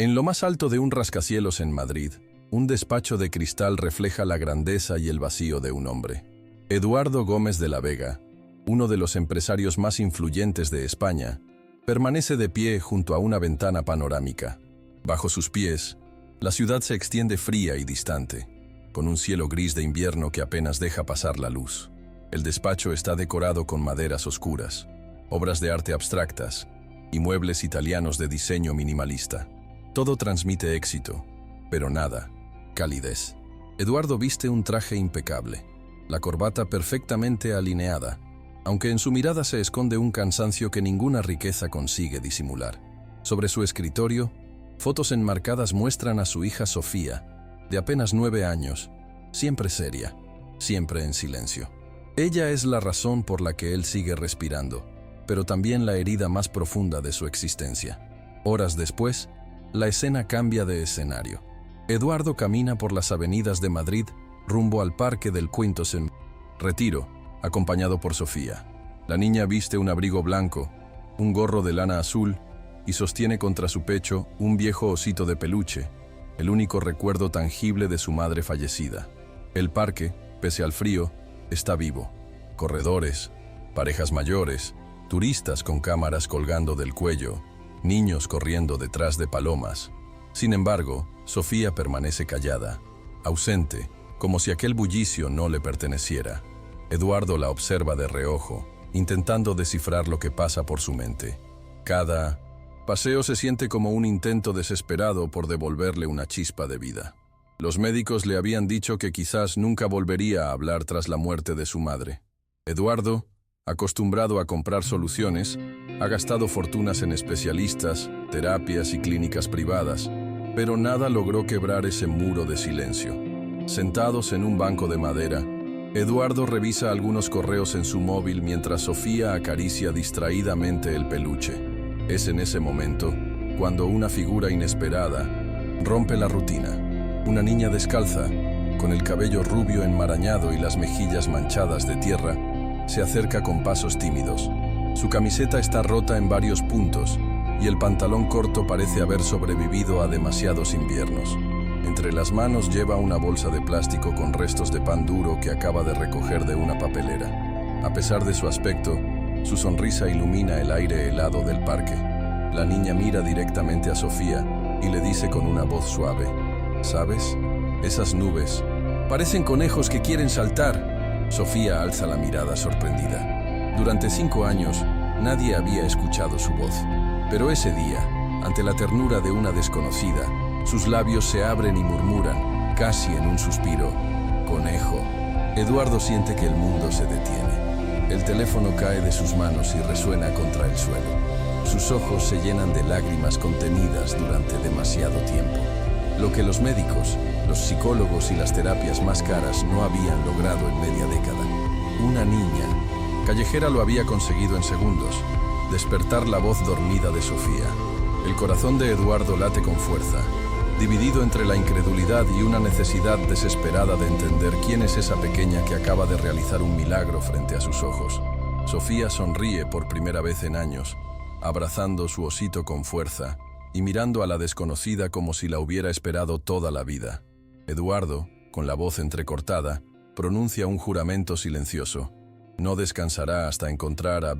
En lo más alto de un rascacielos en Madrid, un despacho de cristal refleja la grandeza y el vacío de un hombre. Eduardo Gómez de la Vega, uno de los empresarios más influyentes de España, permanece de pie junto a una ventana panorámica. Bajo sus pies, la ciudad se extiende fría y distante, con un cielo gris de invierno que apenas deja pasar la luz. El despacho está decorado con maderas oscuras, obras de arte abstractas y muebles italianos de diseño minimalista. Todo transmite éxito, pero nada, calidez. Eduardo viste un traje impecable, la corbata perfectamente alineada, aunque en su mirada se esconde un cansancio que ninguna riqueza consigue disimular. Sobre su escritorio, fotos enmarcadas muestran a su hija Sofía, de apenas 9 años, siempre seria, siempre en silencio. Ella es la razón por la que él sigue respirando, pero también la herida más profunda de su existencia. Horas después, la escena cambia de escenario. Eduardo camina por las avenidas de Madrid rumbo al Parque del Quinto Retiro, acompañado por Sofía. La niña viste un abrigo blanco, un gorro de lana azul y sostiene contra su pecho un viejo osito de peluche, el único recuerdo tangible de su madre fallecida. El parque, pese al frío, está vivo. Corredores, parejas mayores, turistas con cámaras colgando del cuello, niños corriendo detrás de palomas. Sin embargo, Sofía permanece callada, ausente, como si aquel bullicio no le perteneciera. Eduardo la observa de reojo, intentando descifrar lo que pasa por su mente. Cada paseo se siente como un intento desesperado por devolverle una chispa de vida. Los médicos le habían dicho que quizás nunca volvería a hablar tras la muerte de su madre. Eduardo, acostumbrado a comprar soluciones, ha gastado fortunas en especialistas, terapias y clínicas privadas, pero nada logró quebrar ese muro de silencio. Sentados en un banco de madera, Eduardo revisa algunos correos en su móvil mientras Sofía acaricia distraídamente el peluche. Es en ese momento cuando una figura inesperada rompe la rutina. Una niña descalza, con el cabello rubio enmarañado y las mejillas manchadas de tierra, se acerca con pasos tímidos. Su camiseta está rota en varios puntos y el pantalón corto parece haber sobrevivido a demasiados inviernos. Entre las manos lleva una bolsa de plástico con restos de pan duro que acaba de recoger de una papelera. A pesar de su aspecto, su sonrisa ilumina el aire helado del parque. La niña mira directamente a Sofía y le dice con una voz suave: ¿sabes? Esas nubes parecen conejos que quieren saltar. Sofía alza la mirada sorprendida. Durante 5 años, nadie había escuchado su voz. Pero ese día, ante la ternura de una desconocida, sus labios se abren y murmuran, casi en un suspiro: conejo. Eduardo siente que el mundo se detiene. El teléfono cae de sus manos y resuena contra el suelo. Sus ojos se llenan de lágrimas contenidas durante demasiado tiempo. Lo que los médicos, los psicólogos y las terapias más caras no habían logrado en media década. Una niña callejera lo había conseguido en segundos: despertar la voz dormida de Sofía. El corazón de Eduardo late con fuerza, dividido entre la incredulidad y una necesidad desesperada de entender quién es esa pequeña que acaba de realizar un milagro frente a sus ojos. Sofía sonríe por primera vez en años, abrazando su osito con fuerza y mirando a la desconocida como si la hubiera esperado toda la vida. Eduardo, con la voz entrecortada, pronuncia un juramento silencioso: no descansará hasta encontrar a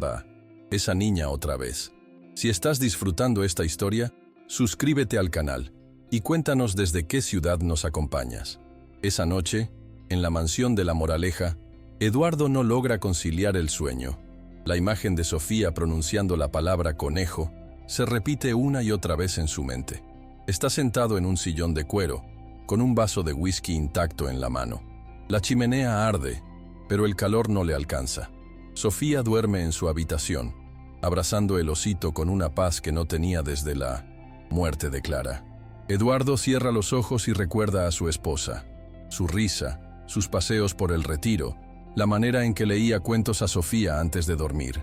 esa niña otra vez. Si estás disfrutando esta historia, suscríbete al canal y cuéntanos desde qué ciudad nos acompañas. Esa noche, en la mansión de La Moraleja, Eduardo no logra conciliar el sueño. La imagen de Sofía pronunciando la palabra conejo se repite una y otra vez en su mente. Está sentado en un sillón de cuero, con un vaso de whisky intacto en la mano. La chimenea arde, pero el calor no le alcanza. Sofía duerme en su habitación, abrazando el osito con una paz que no tenía desde la muerte de Clara. Eduardo cierra los ojos y recuerda a su esposa, su risa, sus paseos por el Retiro, la manera en que leía cuentos a Sofía antes de dormir.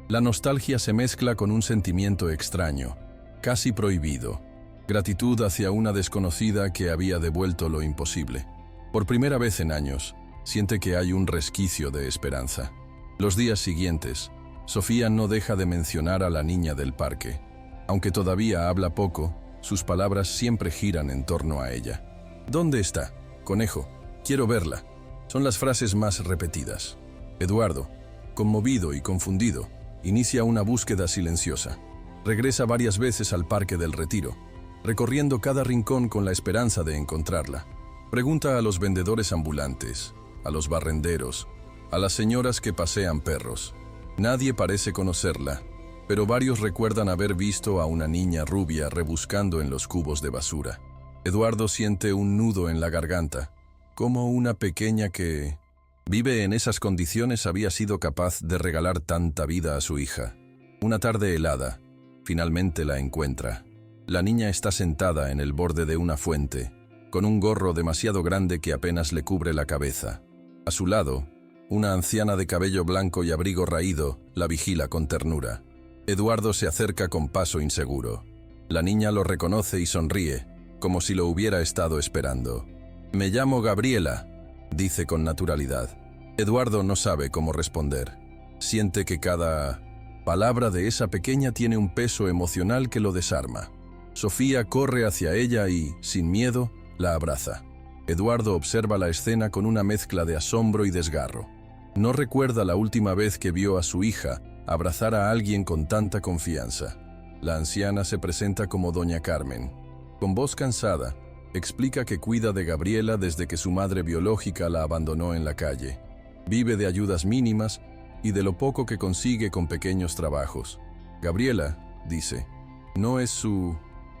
La nostalgia se mezcla con un sentimiento extraño, casi prohibido: gratitud hacia una desconocida que había devuelto lo imposible. Por primera vez en años, siente que hay un resquicio de esperanza. Los días siguientes, Sofía no deja de mencionar a la niña del parque. Aunque todavía habla poco, Sus palabras siempre giran en torno a ella. ¿Dónde está? Conejo. Quiero verla. Son las frases más repetidas. Eduardo, conmovido y confundido, inicia una búsqueda silenciosa. Regresa varias veces al Parque del Retiro, recorriendo cada rincón con la esperanza de encontrarla. Pregunta a los vendedores ambulantes, a los barrenderos, a las señoras que pasean perros. Nadie parece conocerla, pero varios recuerdan haber visto a una niña rubia rebuscando en los cubos de basura. Eduardo siente un nudo en la garganta, como una pequeña que vive en esas condiciones había sido capaz de regalar tanta vida a su hija. Una tarde helada, finalmente la encuentra. La niña está sentada en el borde de una fuente, con un gorro demasiado grande que apenas le cubre la cabeza. A su lado, una anciana de cabello blanco y abrigo raído la vigila con ternura. Eduardo se acerca con paso inseguro. La niña lo reconoce y sonríe, como si lo hubiera estado esperando. «Me llamo Gabriela», dice con naturalidad. Eduardo no sabe cómo responder. Siente que cada palabra de esa pequeña tiene un peso emocional que lo desarma. Sofía corre hacia ella y, sin miedo, la abraza. Eduardo observa la escena con una mezcla de asombro y desgarro. No recuerda la última vez que vio a su hija abrazar a alguien con tanta confianza. La anciana se presenta como Doña Carmen. Con voz cansada, explica que cuida de Gabriela desde que su madre biológica la abandonó en la calle. Vive de ayudas mínimas y de lo poco que consigue con pequeños trabajos. Gabriela, dice, no es su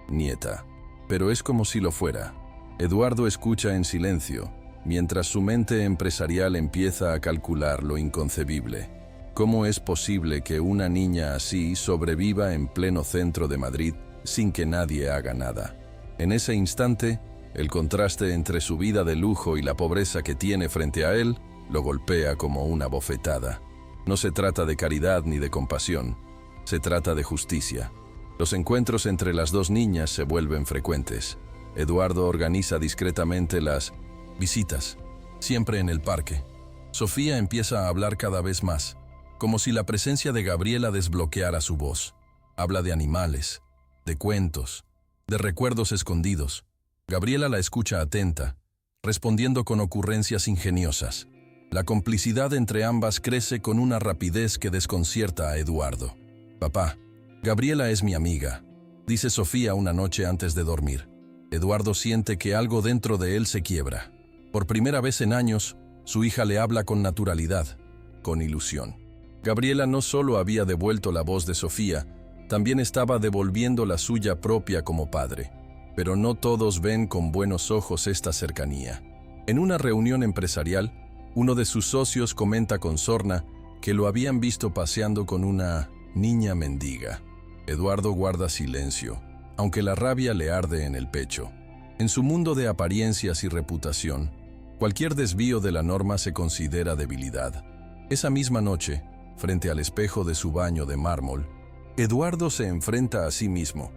nieta, pero es como si lo fuera. Eduardo escucha en silencio, mientras su mente empresarial empieza a calcular lo inconcebible. ¿Cómo es posible que una niña así sobreviva en pleno centro de Madrid sin que nadie haga nada? En ese instante, el contraste entre su vida de lujo y la pobreza que tiene frente a él lo golpea como una bofetada. No se trata de caridad ni de compasión, se trata de justicia. Los encuentros entre las dos niñas se vuelven frecuentes. Eduardo organiza discretamente las visitas, siempre en el parque. Sofía empieza a hablar cada vez más, como si la presencia de Gabriela desbloqueara su voz. Habla de animales, de cuentos, de recuerdos escondidos. Gabriela la escucha atenta, respondiendo con ocurrencias ingeniosas. La complicidad entre ambas crece con una rapidez que desconcierta a Eduardo. «Papá, Gabriela es mi amiga», dice Sofía una noche antes de dormir. Eduardo siente que algo dentro de él se quiebra. Por primera vez en años, su hija le habla con naturalidad, con ilusión. Gabriela no solo había devuelto la voz de Sofía, también estaba devolviendo la suya propia como padre. Pero no todos ven con buenos ojos esta cercanía. En una reunión empresarial, uno de sus socios comenta con sorna que lo habían visto paseando con una niña mendiga. Eduardo guarda silencio, aunque la rabia le arde en el pecho. En su mundo de apariencias y reputación, cualquier desvío de la norma se considera debilidad. Esa misma noche, frente al espejo de su baño de mármol, Eduardo se enfrenta a sí mismo.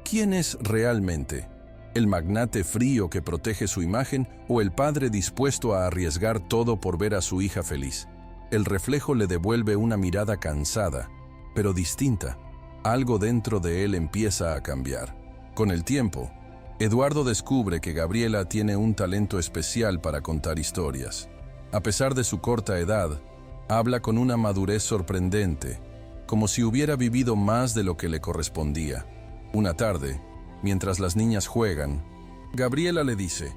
¿Quién es realmente? ¿El magnate frío que protege su imagen o el padre dispuesto a arriesgar todo por ver a su hija feliz? El reflejo le devuelve una mirada cansada, pero distinta. Algo dentro de él empieza a cambiar. Con el tiempo, Eduardo descubre que Gabriela tiene un talento especial para contar historias. A pesar de su corta edad, habla con una madurez sorprendente, como si hubiera vivido más de lo que le correspondía. Una tarde, mientras las niñas juegan, Gabriela le dice: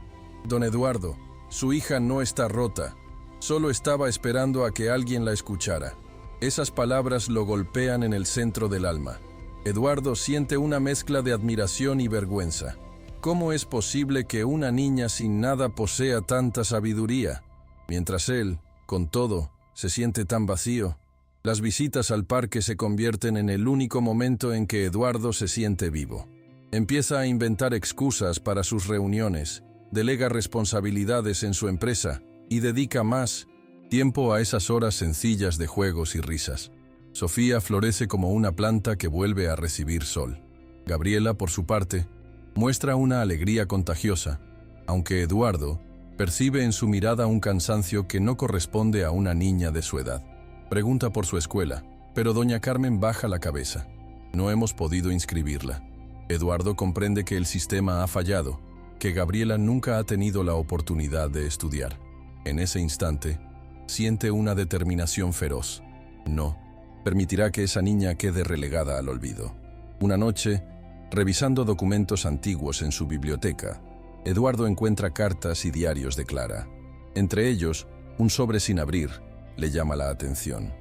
«Don Eduardo, su hija no está rota, solo estaba esperando a que alguien la escuchara». Esas palabras lo golpean en el centro del alma. Eduardo siente una mezcla de admiración y vergüenza. ¿Cómo es posible que una niña sin nada posea tanta sabiduría? Mientras él, con todo, se siente tan vacío. Las visitas al parque se convierten en el único momento en que Eduardo se siente vivo. Empieza a inventar excusas para sus reuniones, delega responsabilidades en su empresa y dedica más tiempo a esas horas sencillas de juegos y risas. Sofía florece como una planta que vuelve a recibir sol. Gabriela, por su parte, muestra una alegría contagiosa, aunque Eduardo percibe en su mirada un cansancio que no corresponde a una niña de su edad. Pregunta por su escuela, pero doña Carmen baja la cabeza. «No hemos podido inscribirla». Eduardo comprende que el sistema ha fallado, que Gabriela nunca ha tenido la oportunidad de estudiar. En ese instante, siente una determinación feroz. No permitirá que esa niña quede relegada al olvido. Una noche, revisando documentos antiguos en su biblioteca, Eduardo encuentra cartas y diarios de Clara. Entre ellos, un sobre sin abrir le llama la atención.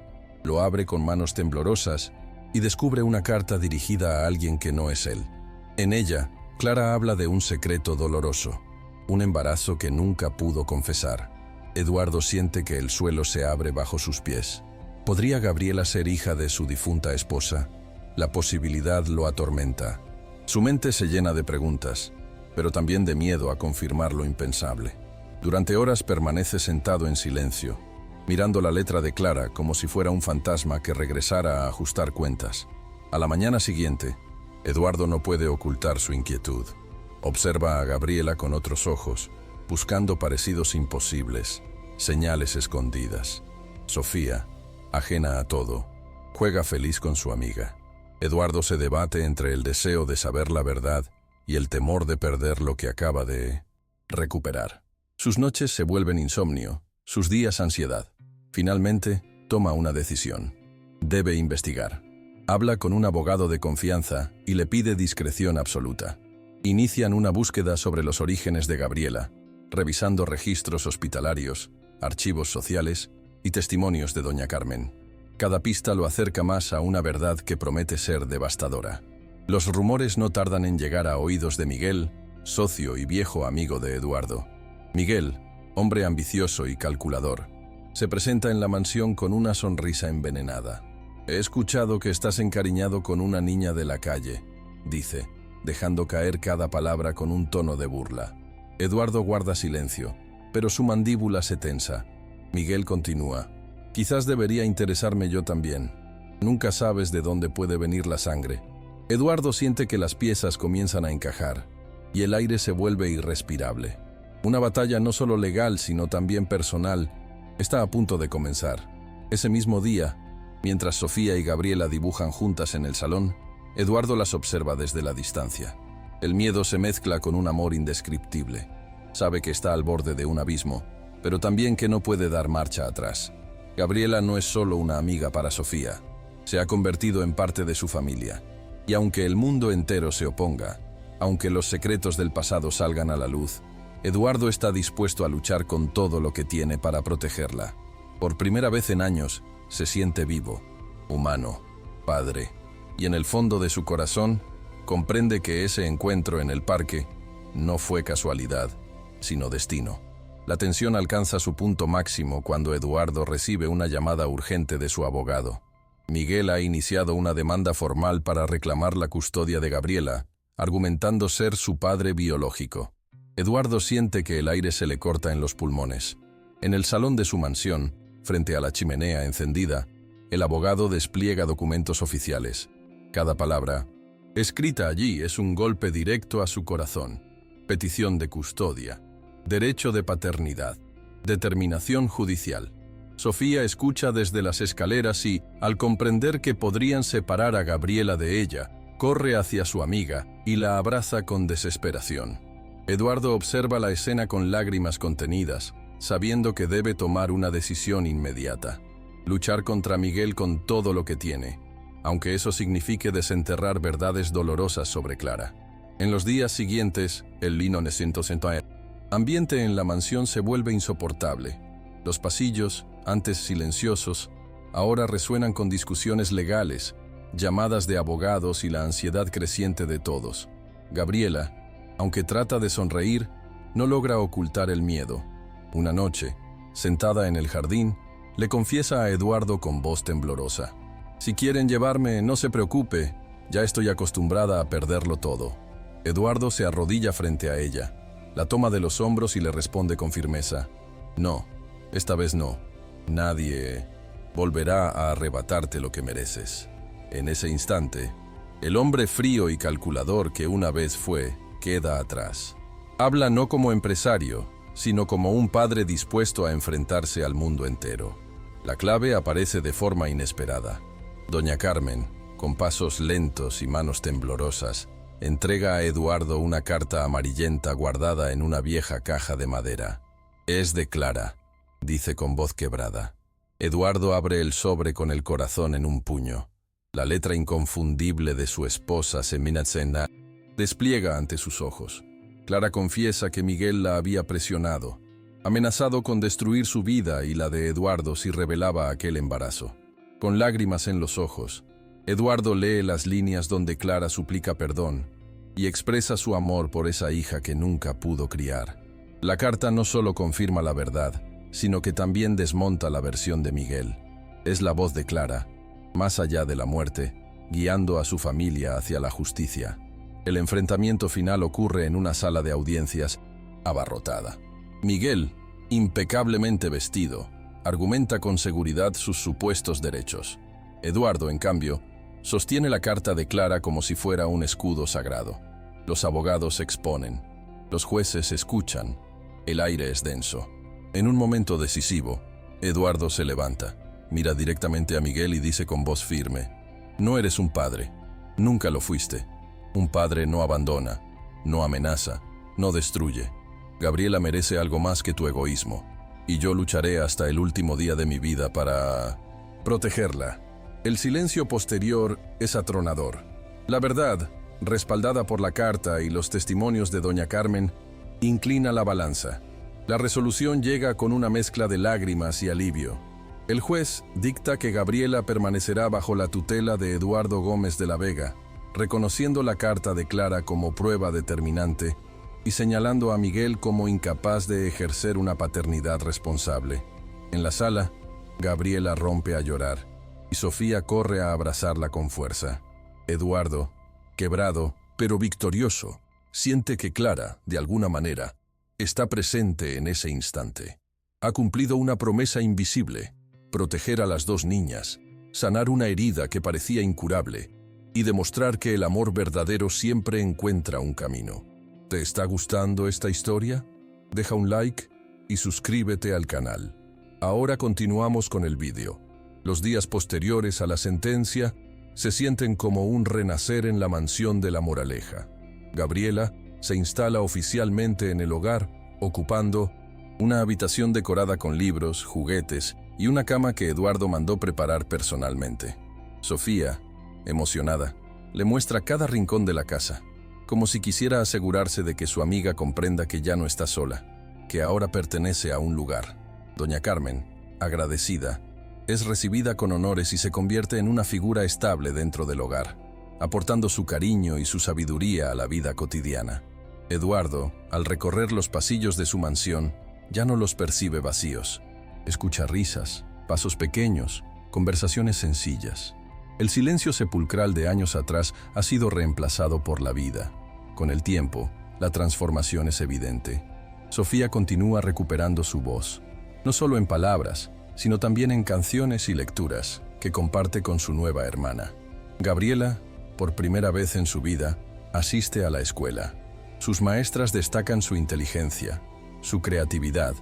Lo abre con manos temblorosas y descubre una carta dirigida a alguien que no es él. En ella, Clara habla de un secreto doloroso, un embarazo que nunca pudo confesar. Eduardo siente que el suelo se abre bajo sus pies. ¿Podría Gabriela ser hija de su difunta esposa? La posibilidad lo atormenta. Su mente se llena de preguntas, pero también de miedo a confirmar lo impensable. Durante horas permanece sentado en silencio, mirando la letra de Clara como si fuera un fantasma que regresara a ajustar cuentas. A la mañana siguiente, Eduardo no puede ocultar su inquietud. Observa a Gabriela con otros ojos, buscando parecidos imposibles, señales escondidas. Sofía, ajena a todo, juega feliz con su amiga. Eduardo se debate entre el deseo de saber la verdad y el temor de perder lo que acaba de recuperar. Sus noches se vuelven insomnio, sus días ansiedad. Finalmente, toma una decisión. Debe investigar. Habla con un abogado de confianza y le pide discreción absoluta. Inician una búsqueda sobre los orígenes de Gabriela, revisando registros hospitalarios, archivos sociales y testimonios de doña Carmen. Cada pista lo acerca más a una verdad que promete ser devastadora. Los rumores no tardan en llegar a oídos de Miguel, socio y viejo amigo de Eduardo. Miguel, hombre ambicioso y calculador, se presenta en la mansión con una sonrisa envenenada. «He escuchado que estás encariñado con una niña de la calle», dice, dejando caer cada palabra con un tono de burla. Eduardo guarda silencio, pero su mandíbula se tensa. Miguel continúa. «Quizás debería interesarme yo también. Nunca sabes de dónde puede venir la sangre». Eduardo siente que las piezas comienzan a encajar, y el aire se vuelve irrespirable. Una batalla no solo legal, sino también personal, está a punto de comenzar. Ese mismo día, mientras Sofía y Gabriela dibujan juntas en el salón, Eduardo las observa desde la distancia. El miedo se mezcla con un amor indescriptible. Sabe que está al borde de un abismo, pero también que no puede dar marcha atrás. Gabriela no es solo una amiga para Sofía, se ha convertido en parte de su familia. Y aunque el mundo entero se oponga, aunque los secretos del pasado salgan a la luz, Eduardo está dispuesto a luchar con todo lo que tiene para protegerla. Por primera vez en años, se siente vivo, humano, padre, y en el fondo de su corazón comprende que ese encuentro en el parque no fue casualidad, sino destino. La tensión alcanza su punto máximo cuando Eduardo recibe una llamada urgente de su abogado. Miguel ha iniciado una demanda formal para reclamar la custodia de Gabriela, argumentando ser su padre biológico. Eduardo siente que el aire se le corta en los pulmones. En el salón de su mansión, frente a la chimenea encendida, el abogado despliega documentos oficiales. Cada palabra, escrita allí, es un golpe directo a su corazón. Petición de custodia, derecho de paternidad, determinación judicial. Sofía escucha desde las escaleras y, al comprender que podrían separar a Gabriela de ella, corre hacia su amiga y la abraza con desesperación. Eduardo observa la escena con lágrimas contenidas, sabiendo que debe tomar una decisión inmediata. Luchar contra Miguel con todo lo que tiene, aunque eso signifique desenterrar verdades dolorosas sobre Clara. En los días siguientes, el ambiente en la mansión se vuelve insoportable. Los pasillos, antes silenciosos, ahora resuenan con discusiones legales, llamadas de abogados y la ansiedad creciente de todos. Gabriela, aunque trata de sonreír, no logra ocultar el miedo. Una noche, sentada en el jardín, le confiesa a Eduardo con voz temblorosa: «Si quieren llevarme, no se preocupe, ya estoy acostumbrada a perderlo todo». Eduardo se arrodilla frente a ella, la toma de los hombros y le responde con firmeza: «No, esta vez no. Nadie volverá a arrebatarte lo que mereces». En ese instante, el hombre frío y calculador que una vez fue, queda atrás. Habla no como empresario, sino como un padre dispuesto a enfrentarse al mundo entero. La clave aparece de forma inesperada. Doña Carmen, con pasos lentos y manos temblorosas, Entrega a Eduardo una carta amarillenta guardada en una vieja caja de madera. «Es de Clara», dice con voz quebrada. Eduardo abre el sobre con el corazón en un puño. La letra inconfundible de su esposa Seminacena despliega ante sus ojos. Clara confiesa que Miguel la había presionado, amenazado con destruir su vida y la de Eduardo si revelaba aquel embarazo. Con lágrimas en los ojos, Eduardo lee las líneas donde Clara suplica perdón y expresa su amor por esa hija que nunca pudo criar. La carta no solo confirma la verdad, sino que también desmonta la versión de Miguel. Es la voz de Clara, más allá de la muerte, guiando a su familia hacia la justicia. El enfrentamiento final ocurre en una sala de audiencias abarrotada. Miguel, impecablemente vestido, argumenta con seguridad sus supuestos derechos. Eduardo, en cambio, sostiene la carta de Clara como si fuera un escudo sagrado. Los abogados exponen, los jueces escuchan, el aire es denso. En un momento decisivo, Eduardo se levanta, mira directamente a Miguel y dice con voz firme: «No eres un padre, nunca lo fuiste. Un padre no abandona, no amenaza, no destruye. Gabriela merece algo más que tu egoísmo, y yo lucharé hasta el último día de mi vida para protegerla». El silencio posterior es atronador. La verdad, respaldada por la carta y los testimonios de doña Carmen, inclina la balanza. La resolución llega con una mezcla de lágrimas y alivio. El juez dicta que Gabriela permanecerá bajo la tutela de Eduardo Gómez de la Vega, reconociendo la carta de Clara como prueba determinante y señalando a Miguel como incapaz de ejercer una paternidad responsable. En la sala, Gabriela rompe a llorar y Sofía corre a abrazarla con fuerza. Eduardo, quebrado pero victorioso, siente que Clara, de alguna manera, está presente en ese instante. Ha cumplido una promesa invisible: proteger a las dos niñas, sanar una herida que parecía incurable y demostrar que el amor verdadero siempre encuentra un camino. ¿Te está gustando esta historia? Deja un like y suscríbete al canal. Ahora continuamos con el vídeo. Los días posteriores a la sentencia se sienten como un renacer en la mansión de La Moraleja. Gabriela se instala oficialmente en el hogar, ocupando una habitación decorada con libros, juguetes y una cama que Eduardo mandó preparar personalmente. Sofía, emocionada, le muestra cada rincón de la casa, como si quisiera asegurarse de que su amiga comprenda que ya no está sola, que ahora pertenece a un lugar. Doña Carmen, agradecida, es recibida con honores y se convierte en una figura estable dentro del hogar, aportando su cariño y su sabiduría a la vida cotidiana. Eduardo, al recorrer los pasillos de su mansión, ya no los percibe vacíos. Escucha risas, pasos pequeños, conversaciones sencillas. El silencio sepulcral de años atrás ha sido reemplazado por la vida. Con el tiempo, la transformación es evidente. Sofía continúa recuperando su voz, no solo en palabras, sino también en canciones y lecturas que comparte con su nueva hermana. Gabriela, por primera vez en su vida, asiste a la escuela. Sus maestras destacan su inteligencia, su creatividad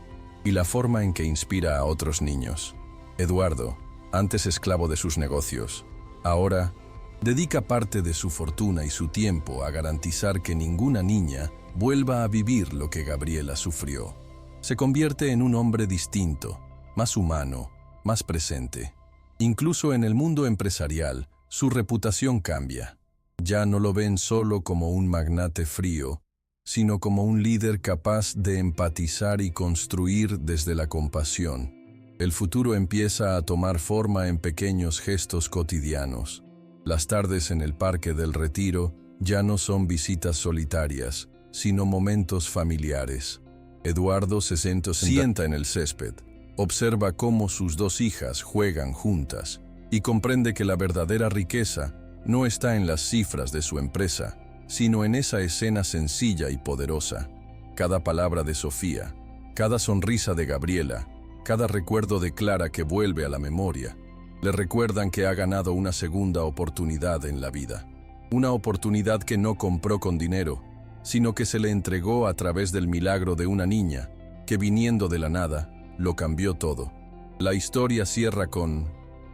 y la forma en que inspira a otros niños. Eduardo, antes esclavo de sus negocios, ahora dedica parte de su fortuna y su tiempo a garantizar que ninguna niña vuelva a vivir lo que Gabriela sufrió. Se convierte en un hombre distinto, más humano, más presente. Incluso en el mundo empresarial, su reputación cambia. Ya no lo ven solo como un magnate frío, sino como un líder capaz de empatizar y construir desde la compasión. El futuro empieza a tomar forma en pequeños gestos cotidianos. Las tardes en el Parque del Retiro ya no son visitas solitarias, sino momentos familiares. Eduardo se sienta en el césped, observa cómo sus dos hijas juegan juntas y comprende que la verdadera riqueza no está en las cifras de su empresa, sino en esa escena sencilla y poderosa. Cada palabra de Sofía, cada sonrisa de Gabriela, cada recuerdo de Clara que vuelve a la memoria, le recuerdan que ha ganado una segunda oportunidad en la vida. Una oportunidad que no compró con dinero, sino que se le entregó a través del milagro de una niña, que viniendo de la nada, lo cambió todo. La historia cierra con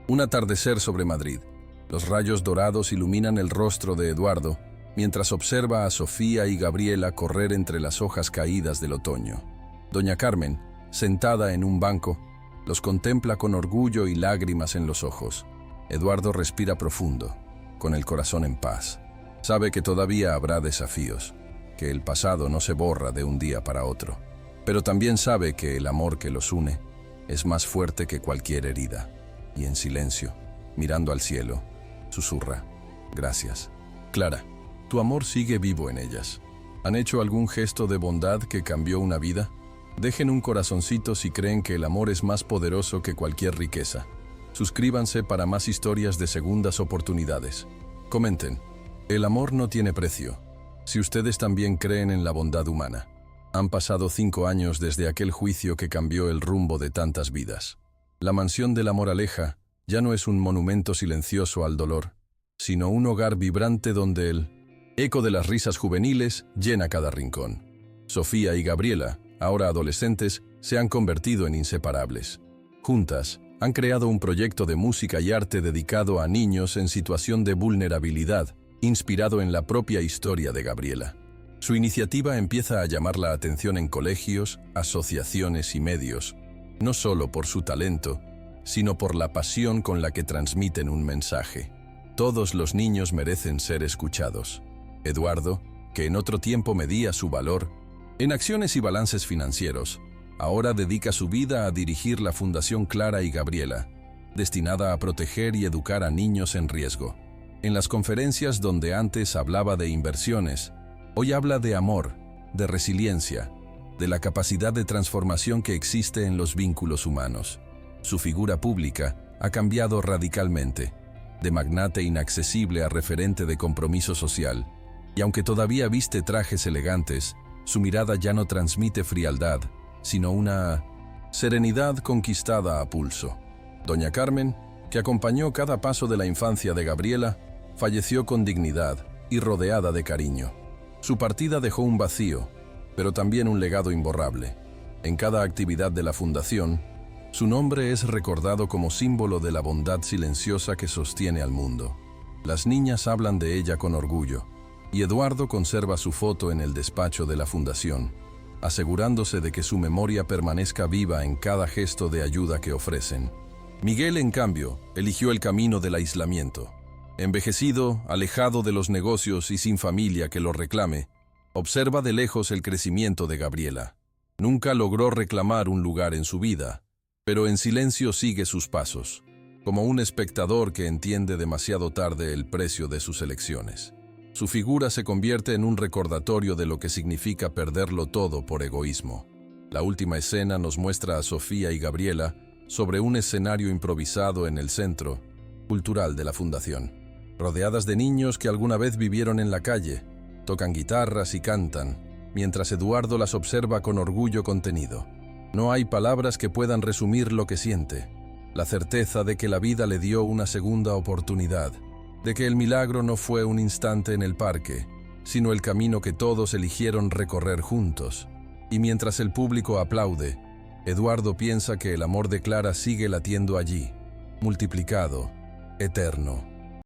un atardecer sobre Madrid. Los rayos dorados iluminan el rostro de Eduardo, mientras observa a Sofía y Gabriela correr entre las hojas caídas del otoño. Doña Carmen, sentada en un banco, los contempla con orgullo y lágrimas en los ojos. Eduardo respira profundo, con el corazón en paz. Sabe que todavía habrá desafíos, que el pasado no se borra de un día para otro. Pero también sabe que el amor que los une es más fuerte que cualquier herida. Y en silencio, mirando al cielo, susurra: gracias. Clara, tu amor sigue vivo en ellas. ¿Han hecho algún gesto de bondad que cambió una vida? Dejen un corazoncito si creen que el amor es más poderoso que cualquier riqueza. Suscríbanse para más historias de segundas oportunidades. Comenten. El amor no tiene precio. Si ustedes también creen en la bondad humana. Han pasado 5 años desde aquel juicio que cambió el rumbo de tantas vidas. La mansión de la Moraleja ya no es un monumento silencioso al dolor, sino un hogar vibrante donde el eco de las risas juveniles llena cada rincón. Sofía y Gabriela, ahora adolescentes, se han convertido en inseparables. Juntas, han creado un proyecto de música y arte dedicado a niños en situación de vulnerabilidad, inspirado en la propia historia de Gabriela. Su iniciativa empieza a llamar la atención en colegios, asociaciones y medios, no solo por su talento, sino por la pasión con la que transmiten un mensaje. Todos los niños merecen ser escuchados. Eduardo, que en otro tiempo medía su valor en acciones y balances financieros, ahora dedica su vida a dirigir la Fundación Clara y Gabriela, destinada a proteger y educar a niños en riesgo. En las conferencias donde antes hablaba de inversiones, hoy habla de amor, de resiliencia, de la capacidad de transformación que existe en los vínculos humanos. Su figura pública ha cambiado radicalmente, de magnate inaccesible a referente de compromiso social, y aunque todavía viste trajes elegantes, su mirada ya no transmite frialdad, sino una serenidad conquistada a pulso. Doña Carmen, que acompañó cada paso de la infancia de Gabriela, falleció con dignidad y rodeada de cariño. Su partida dejó un vacío, pero también un legado imborrable. En cada actividad de la Fundación, su nombre es recordado como símbolo de la bondad silenciosa que sostiene al mundo. Las niñas hablan de ella con orgullo, y Eduardo conserva su foto en el despacho de la Fundación, asegurándose de que su memoria permanezca viva en cada gesto de ayuda que ofrecen. Miguel, en cambio, eligió el camino del aislamiento. Envejecido, alejado de los negocios y sin familia que lo reclame, observa de lejos el crecimiento de Gabriela. Nunca logró reclamar un lugar en su vida, pero en silencio sigue sus pasos, como un espectador que entiende demasiado tarde el precio de sus elecciones. Su figura se convierte en un recordatorio de lo que significa perderlo todo por egoísmo. La última escena nos muestra a Sofía y Gabriela sobre un escenario improvisado en el centro cultural de la Fundación. Rodeadas de niños que alguna vez vivieron en la calle, tocan guitarras y cantan, mientras Eduardo las observa con orgullo contenido. No hay palabras que puedan resumir lo que siente, la certeza de que la vida le dio una segunda oportunidad, de que el milagro no fue un instante en el parque, sino el camino que todos eligieron recorrer juntos. Y mientras el público aplaude, Eduardo piensa que el amor de Clara sigue latiendo allí, multiplicado, eterno.